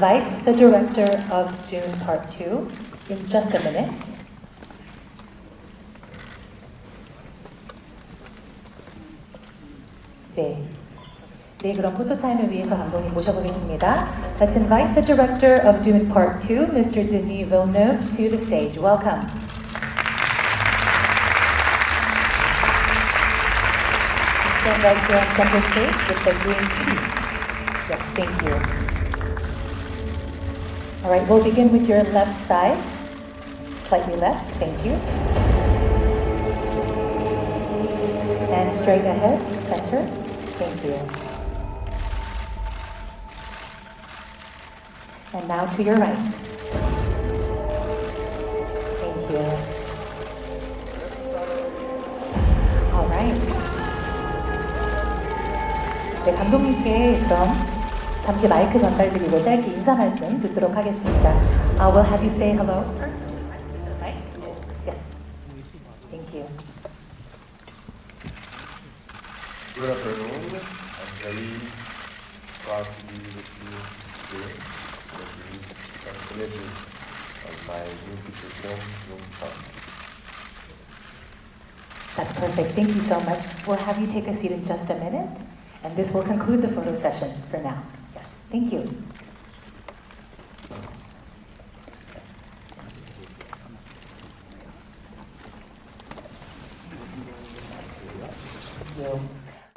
invite the director of Dune Part 2 in just a minute. 네, 그럼 포토타임을 위해서 감독님 모셔보겠습니다. Let's invite the director of Dune Part 2, Mr. Denis Villeneuve, to the stage. Welcome. Stand right here on center stage with the green tea. Yes, thank you. All right, we'll begin with your left side. Slightly left, thank you. And straight ahead, center. Thank you. And now to your right. Thank you. All right. 네, 감독님께 그럼 잠시 마이크 전달드리고 짧게 인사 말씀 듣도록 하겠습니다. I will have you say hello first. Right? Yes. Thank you. Good afternoon. I'm very proud to be with you today to introduce some images of my new feature film, Dune Part 2. That's perfect. Thank you so much. We'll have you take a seat in just a minute, and this will conclude the photo session for now. Yes. Thank you.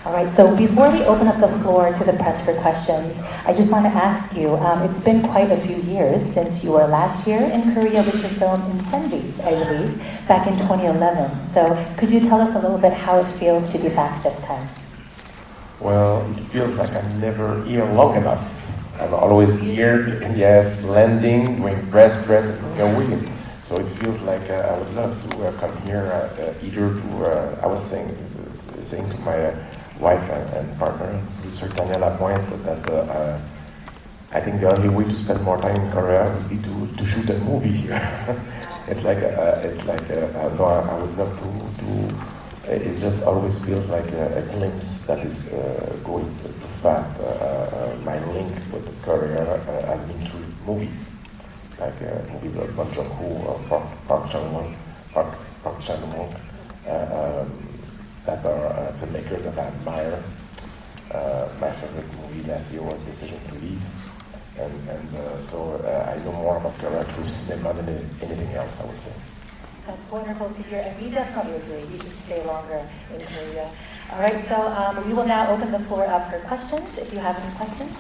All right, so before we open up the floor to the press for questions, I just want to ask you, it's been quite a few years since you were last year in Korea with your film Incendies, I believe, back in 2011. So could you tell us a little bit how it feels to be back this time? Well, it feels like I'm never here long enough. I'm always here, yes, landing, doing press, and away. So it feels like I would love to come here either to, I was saying to my wife and partner, Tanya Lapointe, that I think the only way to spend more time in Korea would be to shoot a movie here. it's like no, I would love to. It just always feels like a glimpse that is going too fast. My link with Korea has been through movies, like movies of Bong Joon-ho, Park Chan-wook. That are filmmakers that I admire. My favorite movie last year was Decision to Leave, and so I know more about Korea through cinema than anything else, I would say. That's wonderful to hear, and we definitely agree. You should stay longer in Korea. All right, so we will now open the floor up for questions. If you have any questions,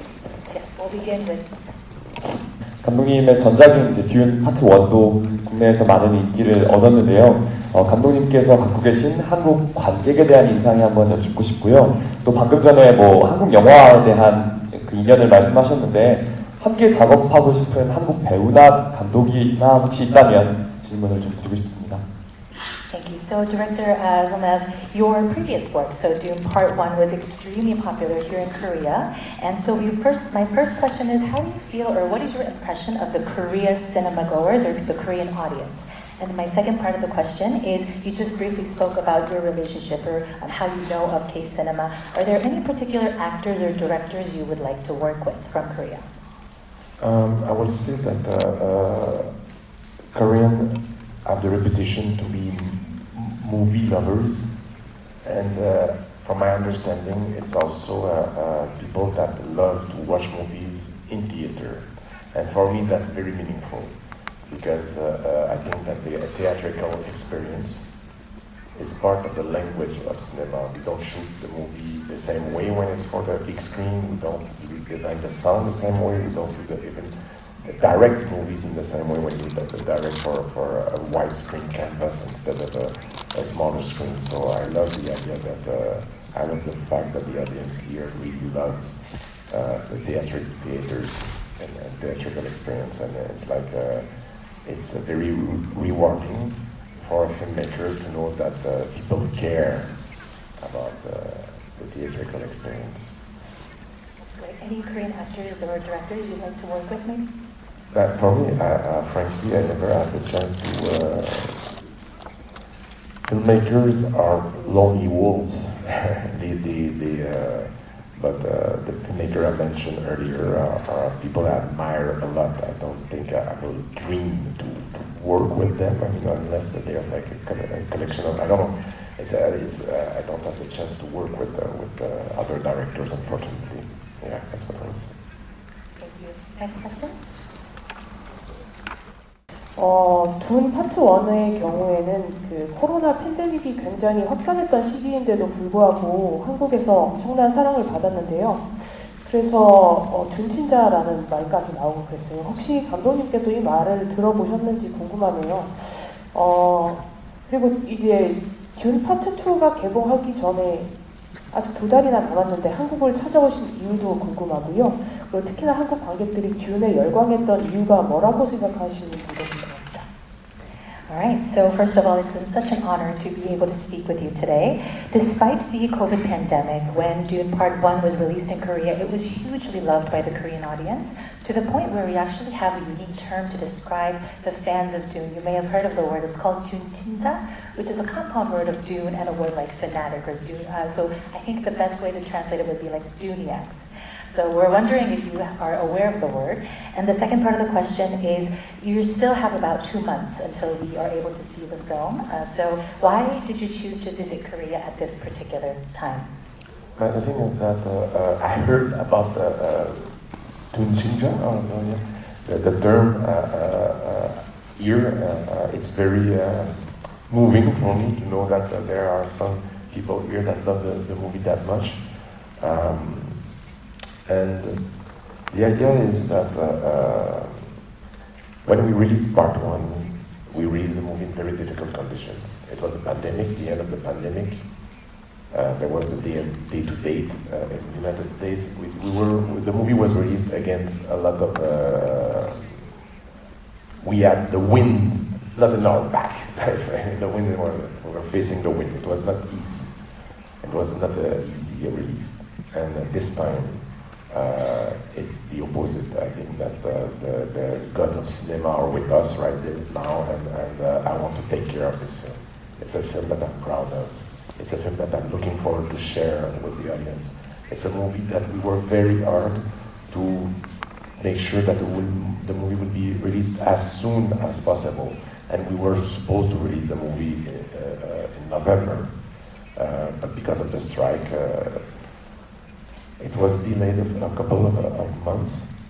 yes, we'll begin with. 감독님의 전작인 듄 파트 1도 국내에서 많은 인기를 얻었는데요. 감독님께서 갖고 계신 한국 관객에 대한 인상이 한번 여쭙고 싶고요. 또 방금 전에 한국 영화에 대한 그 인연을 말씀하셨는데 함께 작업하고 싶은 한국 배우나 감독이나 혹시 있다면 질문을 좀 드리고 싶습니다. Thank you. So, Director Villeneuve, your previous work, so Dune Part 1, was extremely popular here in Korea. And so my first question is, how do you feel, or what is your impression of the Korea cinema goers, or the Korean audience? And my second part of the question is, you just briefly spoke about your relationship, or how you know of K-cinema. Are there any particular actors or directors you would like to work with from Korea? I will say that Korean have the reputation to be movie lovers, and from my understanding, it's also people that love to watch movies in theater. And for me, that's very meaningful, because I think that the theatrical experience is part of the language of cinema. We don't shoot the movie the same way when it's for the big screen. We don't design the sound the same way. We don't do even direct movies in the same way when we direct for a widescreen canvas instead of a smaller screen. So I love the idea that I love the fact that the audience here really loves the theaters and theatrical experience, and it's like it's very rewarding for a filmmaker to know that people care about the theatrical experience. That's great. Any Korean actors or directors you'd like to work with, maybe? For me, frankly, I never had the chance to. Filmmakers are lonely wolves. But the filmmaker I mentioned earlier are people I admire a lot. I don't think I will dream to work with them. I mean, unless there's like a collection of, I don't know. I don't have the chance to work with other directors, unfortunately. Yeah, that's what I was saying. Thank you. Next question. 둔 파트 1의 경우에는 그 코로나 팬데믹이 굉장히 확산했던 시기인데도 불구하고 한국에서 엄청난 사랑을 받았는데요. 그래서 둔친자라는 말까지 나오고 그랬어요. 혹시 감독님께서 이 말을 들어보셨는지 궁금하네요. 그리고 이제 듄 파트 2가 개봉하기 전에 아직 2달이나 남았는데 한국을 찾아오신 이유도 궁금하고요. 그리고 특히나 한국 관객들이 듄에 열광했던 이유가 뭐라고 생각하시는지 궁금합니다. Alright, so first of all, it's such an honor to be able to speak with you today. Despite the COVID pandemic, when Dune Part 1 was released in Korea, it was hugely loved by the Korean audience, to the point where we actually have a unique term to describe the fans of Dune. You may have heard of the word, it's called Dune-chinja, which is a compound word of Dune and a word like fanatic or Dune. So I think the best way to translate it would be like Duniacs. So we're wondering if you are aware of the word. And the second part of the question is, you still have about 2 months until we are able to see the film. So why did you choose to visit Korea at this particular time? The thing is that I heard about Tunchinja, the term here. It's very moving for me to know that there are some people here that love the movie that much. And the idea is that when we released Part 1, we released the movie in very difficult conditions. It was the pandemic, the end of the pandemic. There was a day-to-date in the United States. The movie was released against a lot of... we had the wind, not in our back. The wind, we were facing the wind. It was not easy. It was not an easy release. And this time, it's the opposite. I think that the gods of cinema are with us right there now, and I want to take care of this film. It's a film that I'm proud of. It's a film that I'm looking forward to share with the audience. It's a movie that we worked very hard to make sure that the movie would be released as soon as possible, and we were supposed to release the movie in November, but because of the strike, it was delayed a couple of months.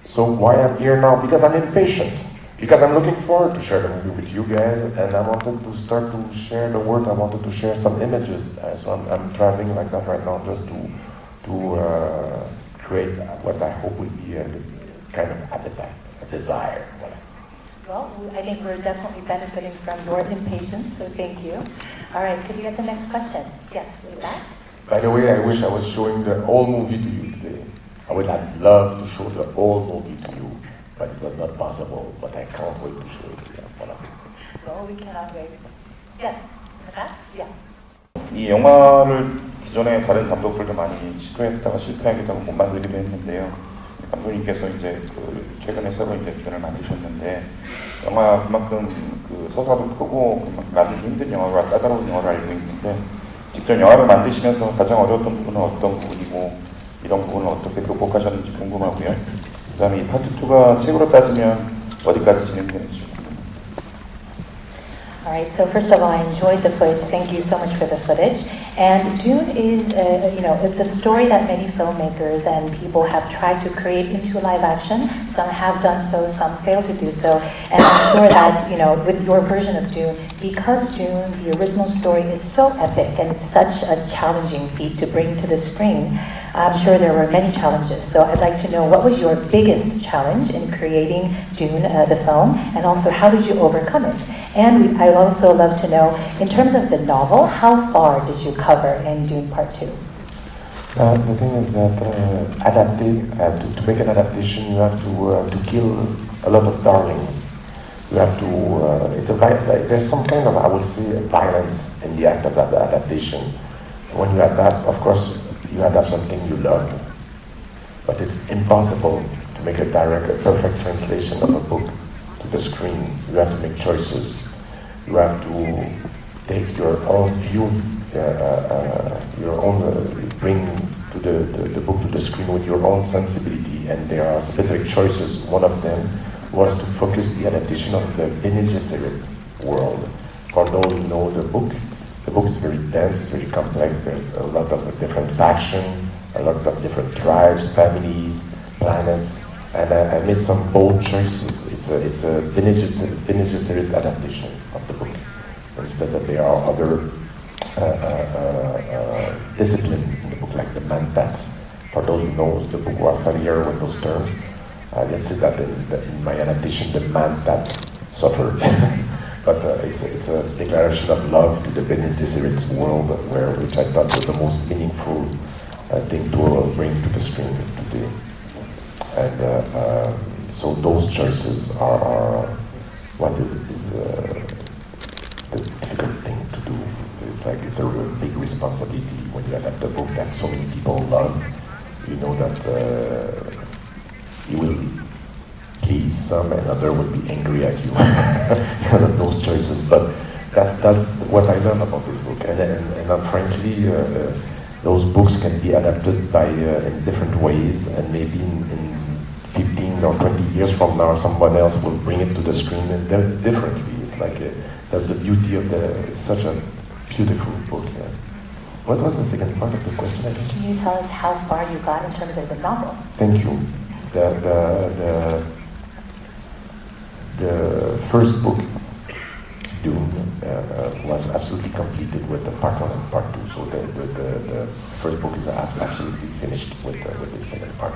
So why I'm here now? Because I'm impatient. Because I'm looking forward to share the movie with you guys, and I wanted to start to share the word. I wanted to share some images. So I'm traveling like that right now, just to create what I hope will be a kind of appetite, a desire. Well, I think we're definitely benefiting from your impatience, so thank you. All right, could we get the next question? Yes, with that. By the way, I wish I was showing the whole movie to you today. I would have loved to show the whole movie to you, but it was not possible. But I can't wait to show it to you. Well, we cannot wait. Yes, with that? Yeah. 이 영화를 기존에 다른 감독들도 많이 시도했다가 실패하기도 하고 못 만들기도 했는데요. 감독님께서 이제 최근에 새로 이제 듄을 만드셨는데 영화 그만큼 서사도 크고 그만큼 만들기 힘든 영화가 까다로운 영화를 알고 있는데 직접 영화를 만드시면서 가장 어려웠던 부분은 어떤 부분이고 이런 부분을 어떻게 극복하셨는지 궁금하고요. 그다음에 이 파트 2가 책으로 따지면 어디까지 진행되는지 궁금합니다. Alright, so first of all, I enjoyed the footage. Thank you so much for the footage. And Dune is, it's a story that many filmmakers and people have tried to create into live action. Some have done so, some fail to do so. And I'm sure that, with your version of Dune, because Dune, the original story, is so epic and it's such a challenging feat to bring to the screen, I'm sure there were many challenges. So I'd like to know, what was your biggest challenge in creating Dune, the film, and also how did you overcome it? And I'd also love to know, in terms of the novel, how far did you cover in Dune Part 2? The thing is that to make an adaptation, you have to kill a lot of darlings. You have to, there's some kind of, I would say, violence in the act of that adaptation. When you adapt, of course, you adapt something you love, but it's impossible to make a perfect translation of a book to the screen. You have to make choices. You have to take your own view, bring to the book to the screen with your own sensibility, and there are specific choices. One of them was to focus the adaptation of the Bene Gesserit world. For those who know the book is very dense, very complex. There's a lot of different factions, a lot of different tribes, families, planets, and I made some bold choices. It's a Bene Gesserit adaptation of the book. Instead that there are other discipline in the book, like the Mantats. For those who know the book who are familiar with those terms, let's say that in my adaptation, the Mantat suffered. But it's a declaration of love to the Bene Gesserit's world, which I thought was the most meaningful thing to bring to the screen today. And so those choices are what is the difficult thing to do. It's a real big responsibility when you adapt a book that so many people love. You know that you will please some and others will be angry at you. You know, those choices. But that's what I love about this book. And frankly, those books can be adapted by in different ways, and maybe in 15 or 20 years from now, someone else will bring it to the screen and differently. It's like that's the beauty of it's such a beautiful book. Yeah. What was the second part of the question? Can you tell us how far you got in terms of the novel? Thank you. The first book, Dune, was absolutely completed with the part 1 and part 2. So the first book is absolutely finished with the second part.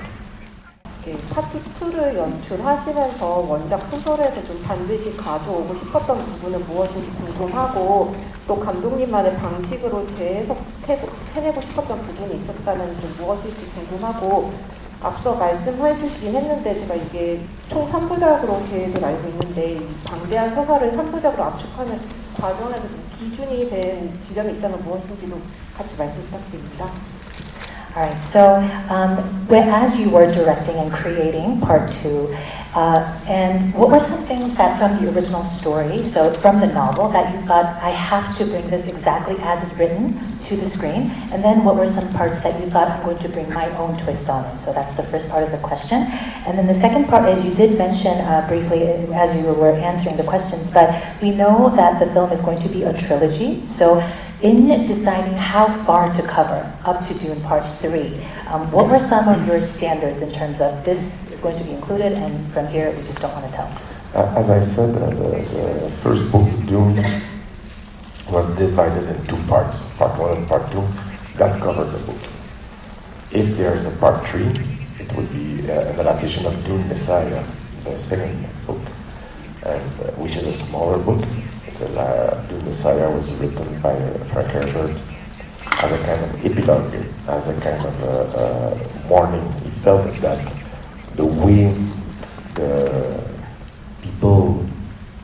파트 2를 연출하시면서 원작 소설에서 좀 반드시 가져오고 싶었던 부분은 무엇인지 궁금하고, 또 감독님만의 방식으로 재해석해내고 싶었던 부분이 있었다면 좀 무엇일지 궁금하고, 앞서 말씀해 주시긴 했는데 제가 이게 총 3부작으로 계획을 알고 있는데 이 방대한 서사를 3부작으로 압축하는 과정에서 좀 기준이 된 지점이 있다면 무엇인지도 같이 말씀 부탁드립니다. All right, so as you were directing and creating part 2, and what were some things that from the original story, so from the novel, that you thought, I have to bring this exactly as it's written to the screen, and then what were some parts that you thought, I'm going to bring my own twist on it? So that's the first part of the question. And then the second part is, you did mention briefly as you were answering the questions, but we know that the film is going to be a trilogy, so in deciding how far to cover up to Dune Part 3, what were some of your standards in terms of this is going to be included and from here we just don't want to tell? As I said, the first book, Dune, was divided in 2 parts, part 1 and part 2, that covered the book. If there is a part 3, it would be an adaptation of Dune Messiah, the second book, and which is a smaller book. Dune Messiah was written by Frank Herbert as a kind of epilogue, as a kind of warning. He felt that the way the people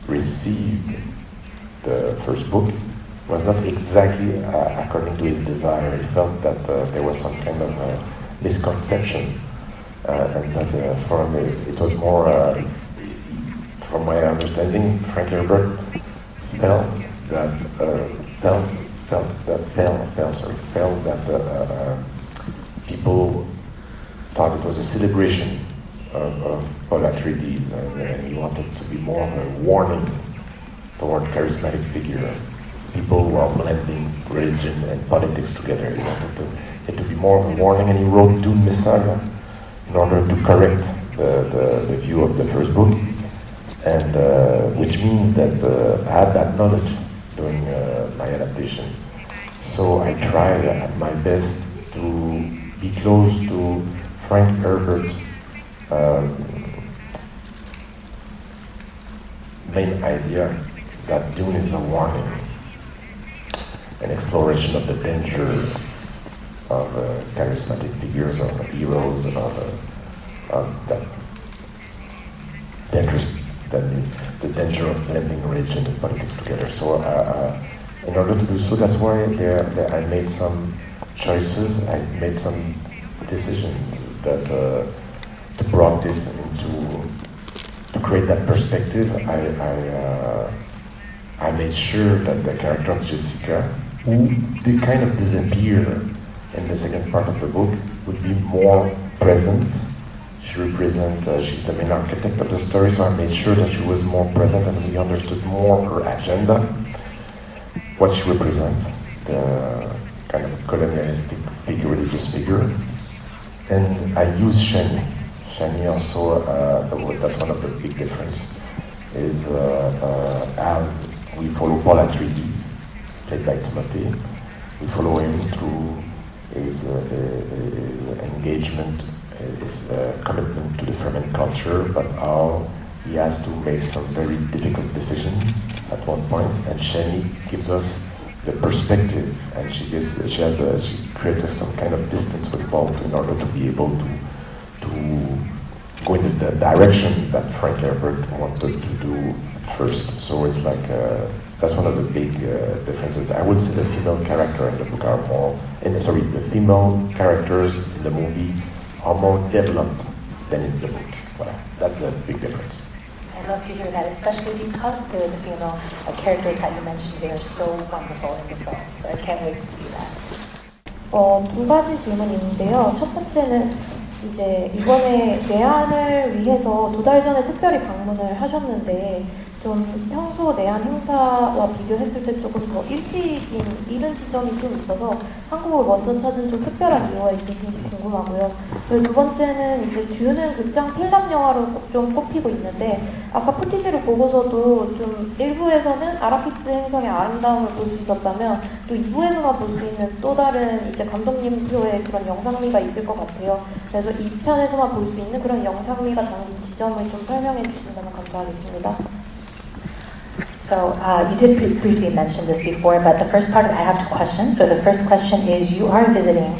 received the first book was not exactly according to his desire. He felt that there was some kind of misconception, and that for him it was more, from my understanding, Frank Herbert felt that people thought it was a celebration of Paul Atreides, and he wanted to be more of a warning toward charismatic figure, people who are blending religion and politics together. He wanted it to be more of a warning, and he wrote Dune Messiah in order to correct the view of the first book. And which means that I had that knowledge during my adaptation. So I tried at my best to be close to Frank Herbert's main idea that Dune is a warning, an exploration of the danger of charismatic figures, of heroes, of that dangerous. The danger of blending religion and politics together. So in order to do so, that's why I made some choices, I made some decisions that to brought this to create that perspective. I made sure that the character of Jessica, who did kind of disappear in the second part of the book would be more present. She's the main architect of the story, so I made sure that she was more present and we understood more her agenda, what she represents, the kind of colonialistic figure, religious figure. And I use Shani. Shani also, that's one of the big differences, is as we follow Paul Atreides, played by Timothy, we follow him through his engagement, his commitment to the Fremen culture, but how he has to make some very difficult decisions at one point, and Shani gives us the perspective, and she creates some kind of distance with Paul in order to be able to go in the direction that Frank Herbert wanted to do first. So it's like that's one of the big differences. I would say the female character in the book are more, the female characters in the movie are more developed than in the book. Voilà. That's the big difference. I love to hear that, especially because the female characters that you mentioned, they are so wonderful in the film. So I can't wait to see that. 두 가지 질문이 있는데요. 첫 번째는 이제 이번에 내한을 위해서 2달 전에 특별히 방문을 하셨는데 좀 평소 내한 행사와 비교했을 때 조금 더 일찍인 이른 지점이 좀 있어서 한국을 먼저 찾은 좀 특별한 이유가 있으신지 궁금하고요. 그리고 두 번째는 이제 듀는 극장 필름 영화로 좀 꼽히고 있는데 아까 푸티지를 보고서도 좀 1부에서는 아라키스 행성의 아름다움을 볼 수 있었다면 또 2부에서만 볼 수 있는 또 다른 이제 감독님표의 그런 영상미가 있을 것 같아요. 그래서 2편에서만 볼 수 있는 그런 영상미가 담긴 지점을 좀 설명해 주신다면 감사하겠습니다. So you did briefly mention this before, but the first part, I have 2 questions. So the first question is, you are visiting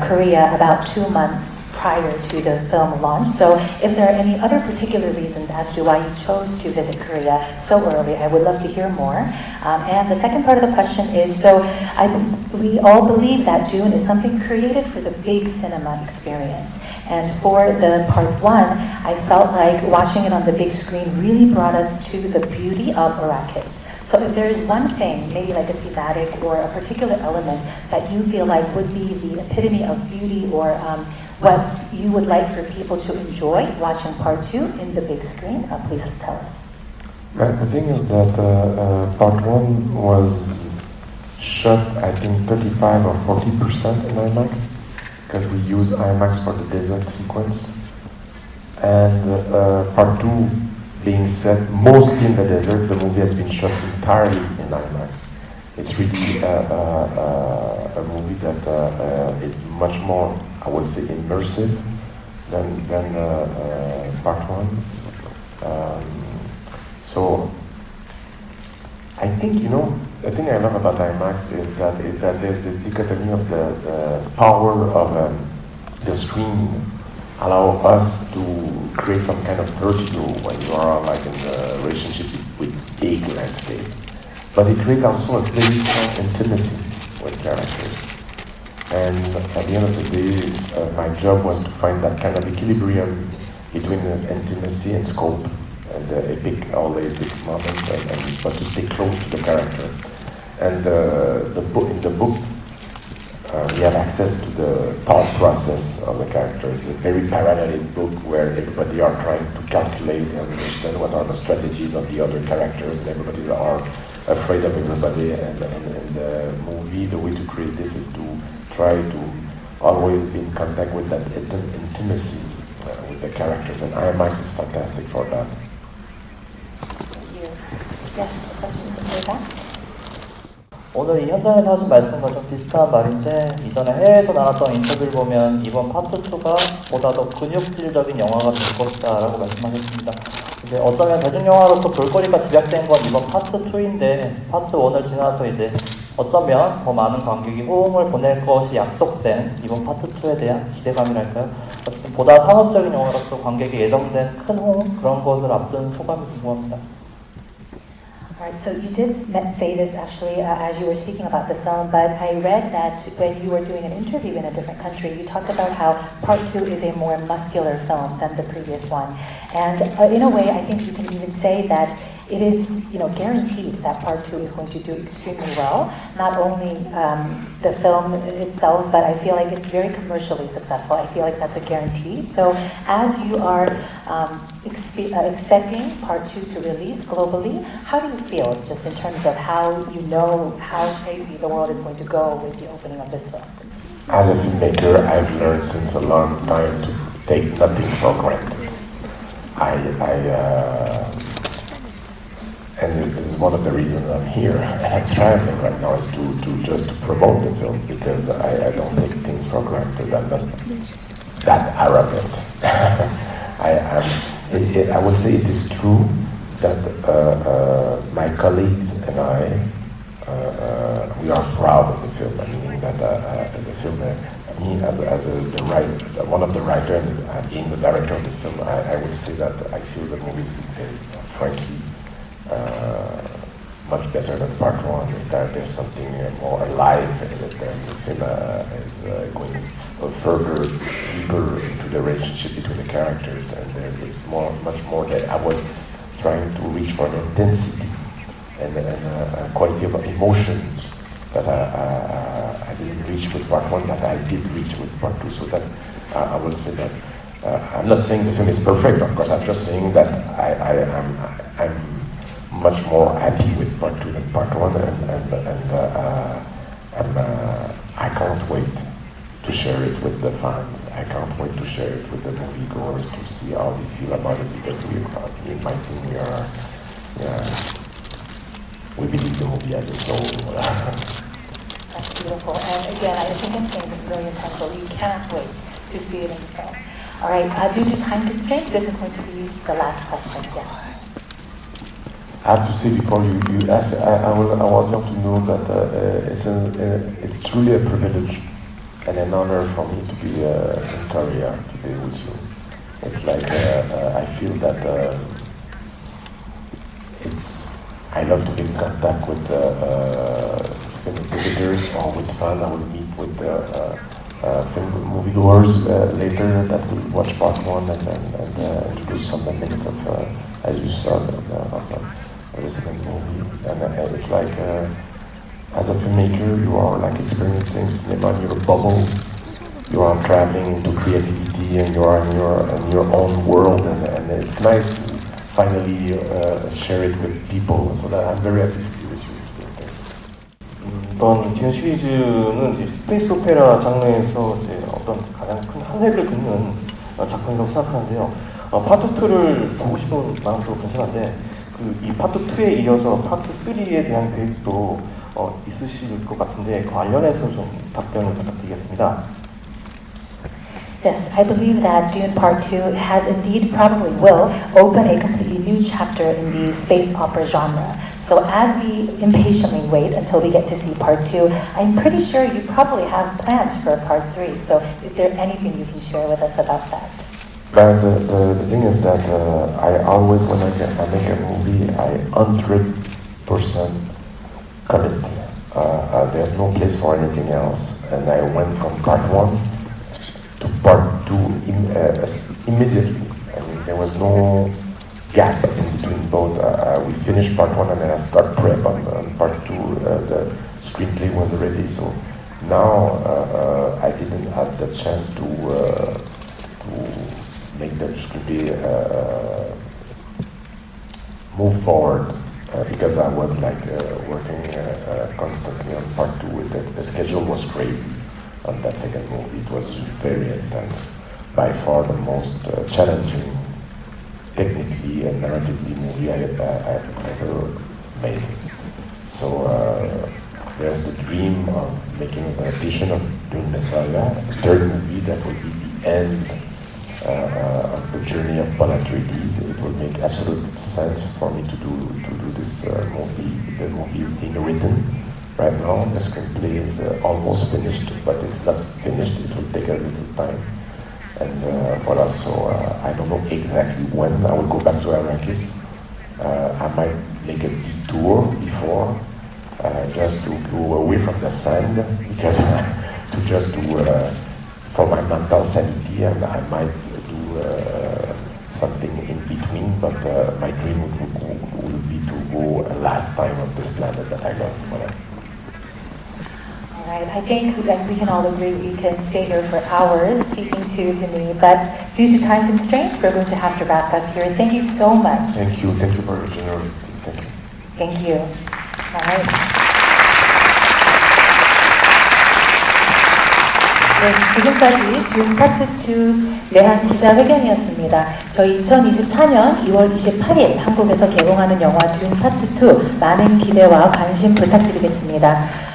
Korea about 2 months prior to the film launch. So if there are any other particular reasons as to why you chose to visit Korea so early, I would love to hear more. And the second part of the question is, so we all believe that Dune is something created for the big cinema experience. And for the part 1, I felt like watching it on the big screen really brought us to the beauty of Arrakis. So if there's one thing, maybe like a thematic or a particular element that you feel like would be the epitome of beauty or what you would like for people to enjoy watching part 2 in the big screen, please tell us. Right, the thing is that part 1 was shot, I think, 35 or 40% in IMAX. Because we use IMAX for the desert sequence, and part 2 being set mostly in the desert, the movie has been shot entirely in IMAX. It's really a movie that is much more, I would say, immersive than part 1. So I think, the thing I love about IMAX is that there's this dichotomy of the power of the screen allow us to create some kind of vertigo when you are like in the relationship with big landscape. But it creates also a very strong intimacy with characters. And at the end of the day, my job was to find that kind of equilibrium between the intimacy and scope. And all the epic moments, but to stay close to the character. And in the book, we have access to the thought process of the characters. It's a very parallel book where everybody are trying to calculate and understand what are the strategies of the other characters, and everybody are afraid of everybody. And in the movie, the way to create this is to try to always be in contact with that intimacy with the characters, and IMAX is fantastic for that. Yes, a question from the back. 오늘 이 현장에서 하신 말씀과 좀 비슷한 말인데 이전에 해외에서 나왔던 인터뷰를 보면 이번 파트 2가 보다 더 근육질적인 영화가 될 것이다 라고 말씀하셨습니다. 이제 어쩌면 대중영화로서 볼거리가 집약된 건 이번 파트 2인데 파트 1을 지나서 이제 어쩌면 더 많은 관객이 호응을 보낼 것이 약속된 이번 파트 2에 대한 기대감이랄까요? 어쨌든 보다 상업적인 영화로서 관객이 예정된 큰 호응 그런 것을 앞둔 소감이 궁금합니다. Alright, so you did say this actually as you were speaking about the film, but I read that when you were doing an interview in a different country, you talked about how part 2 is a more muscular film than the previous one. And in a way, I think you can even say that it is, guaranteed that part 2 is going to do extremely well. Not only the film itself, but I feel like it's very commercially successful. I feel like that's a guarantee. So as you are expecting part 2 to release globally, how do you feel just in terms of how you know how crazy the world is going to go with the opening of this film? As a filmmaker, I've learned since a long time to take nothing for granted. And this is one of the reasons I'm here. And I'm traveling right now is to just to promote the film because I don't take things for granted. I'm not that arrogant. I would say it is true that my colleagues and I, we are proud of the film. Meaning that the film, me as one of the writers and being the director of the film, I would say that I feel the movie is frankly much better than part 1. There's something more alive. The film is going further, deeper into the relationship between the characters, and there is much more that I was trying to reach for the intensity and quality of emotions that I didn't reach with part 1, that I did reach with part 2. So that I will say that I'm not saying the film is perfect. Of course, I'm just saying that I'm much more happy with part 2 than part 1, and I can't wait to share it with the fans. I can't wait to share it with the moviegoers to see how they feel about it, because in my team we believe the movie has a soul. That's beautiful. And again, I think I'm saying this really intentionally. You cannot wait to see it in film. All right, due to time constraints, this is going to be the last question. Yes. I have to say before you ask, I want you to know that it's truly a privilege and an honor for me to be in Korea today with you. It's like I feel that I love to be in contact with film exhibitors or with fans. I will meet with film moviegoers later that will watch part 1 and introduce some minutes of, as you saw, of the second movie. And it's like, as a filmmaker, you are like experiencing cinema in your bubble. You are traveling into creativity, and you are in your own world, and it's nice to finally share it with people. So that I'm very happy to be with you. 이번 듄 시리즈는 이제 스페이스 오페라 장르에서 이제 어떤 가장 큰 한 획을 긋는 작품이라고 생각하는데요. 파트 2를 보고 싶은 마음도 괜찮은데 이 파트 2에 이어서 파트 3에 대한 계획도 있으실 것 같은데 그 관련해서 좀 답변을 부탁드리겠습니다. Yes, I believe that Dune Part 2 has indeed, probably will, open a completely new chapter in the space opera genre. So as we impatiently wait until we get to see Part 2, I'm pretty sure you probably have plans for Part 3. So is there anything you can share with us about that? But the thing is that I always, when I make a movie, I 100% commit. There's no place for anything else. And I went from Part 1 to Part 2 immediately. I mean, there was no gap in between both. We finished Part 1 and then I start prep on Part 2. The screenplay was ready, so now I didn't have the chance to make the screenplay move forward because I was like working constantly on Part 2. The schedule was crazy. On that second movie, it was very intense, by far the most challenging, technically and narratively movie I've ever made. So there's the dream of making an adaptation of Dune Messiah, the third movie that will be the end of the journey of Paul Atreides. It will make absolute sense for me to do this movie. The movie is being written. Right now, the screenplay is almost finished, but it's not finished. It will take a little time. And voilà, so I don't know exactly when I will go back to Arrakis. I might make a detour before, just to go away from the sand, because for my mental sanity, and I might do something in between, but my dream would be to go a last time on this planet that I love. Alright, I think we can all agree we can stay here for hours speaking to Denis, but due to time constraints, we're going to have to wrap up here. Thank you so much. Thank you for your generosity. Thank you. Thank you. Alright. 네, 지금까지 준 파트2 내한 기자회견이었습니다. 저희 2024년 2월 28일 한국에서 개봉하는 영화 듄 파트2 많은 기대와 관심 부탁드리겠습니다.